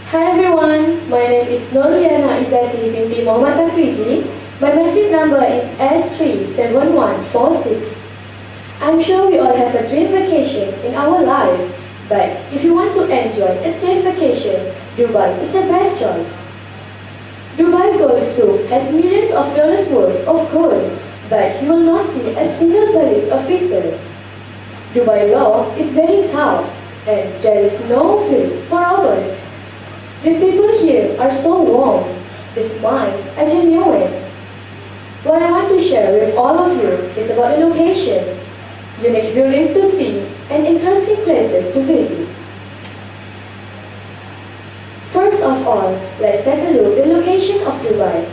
Hi everyone, my name is Nurliana Izati binti Muhammad Takriji. My metric number is S37146. I'm sure we all have a dream vacation in our life, but if you want to enjoy a safe vacation, Dubai is the best choice. Dubai Gold Souk has millions of dollars worth of gold, but you will not see a single police officer. Dubai law is very tough, and there is no place for robbers. The people here are so warm. The smiles are genuine. What I want to share with all of you is about the location, unique buildings to see, and interesting places to visit. First of all, let's take a look at the location of Dubai.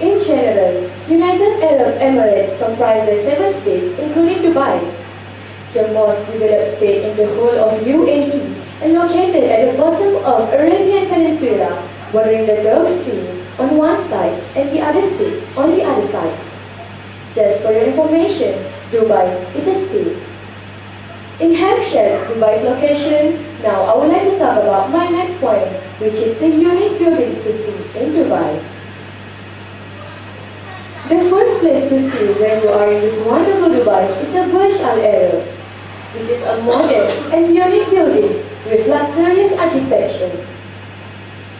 In general, United Arab Emirates comprises 7 states, including Dubai, the most developed state in the whole of UAE, and located at the bottom of Arabian Peninsula, bordering the Gulf Sea on one side and the other states on the other sides. Just for your information, Dubai is a state. In Hampshire, Dubai's location, now I would like to talk about my next point, which is the unique buildings to see in Dubai. The first place to see when you are in this wonderful Dubai is the Burj Al Arab. This is a modern and unique building with luxurious architecture.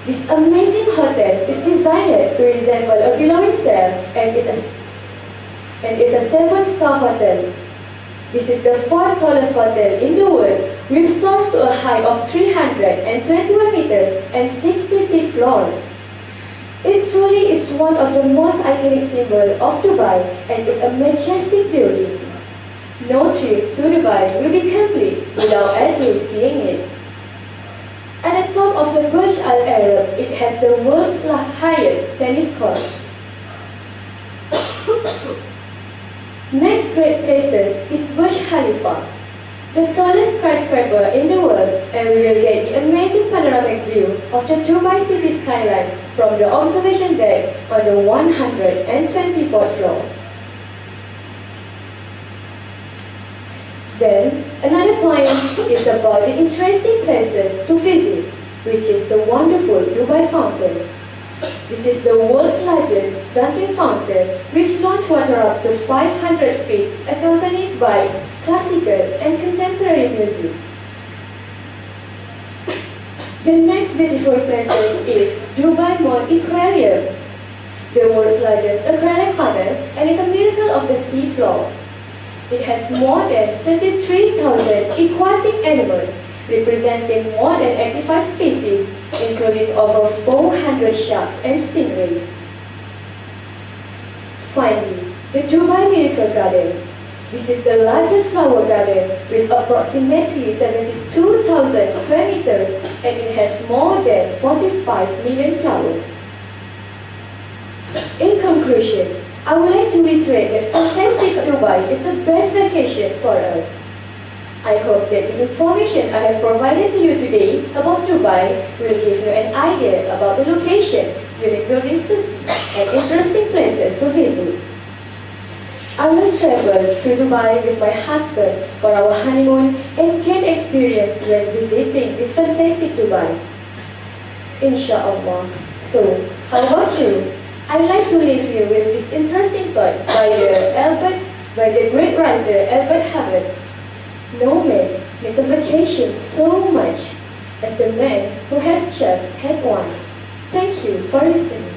This amazing hotel is designed to resemble a billowing cell and is a 7-star hotel. This is the 4th tallest hotel in the world, with soars to a height of 321 meters and 66 floors. It truly is one of the most iconic symbols of Dubai and is a majestic building. No trip to Dubai will be complete without at least seeing it. At the top of the Burj Al Arab, it has the world's highest tennis court. Next great places is Burj Khalifa, the tallest skyscraper in the world, and we will get the amazing panoramic view of the Dubai city skyline from the observation deck on the 124th floor. Then, another point is about the interesting places to visit, which is the wonderful Dubai Fountain. This is the world's largest dancing fountain, which launches water up to 500 feet, accompanied by classical and contemporary music. The next beautiful place is Dubai Mall Aquarium, the world's largest aquatic panel, and is a miracle of the sea floor. It has more than 33,000 aquatic animals, representing more than 85 species, including over 400 sharks and stingrays. Finally, the Dubai Miracle Garden. This is the largest flower garden with approximately 72,000 square meters, and it has more than 45 million flowers. In conclusion, I would like to reiterate that fantastic Dubai is the best vacation for us. I hope that the information I have provided to you today about Dubai will give you an idea about the location, unique buildings to see, and interesting places to visit. I will travel to Dubai with my husband for our honeymoon and gain experience when visiting this fantastic Dubai. Inshallah. So, how about you? I'd like to leave you with this interesting thought by the great writer Albert Hubbard. No man needs a vacation so much as the man who has just had one. Thank you for listening.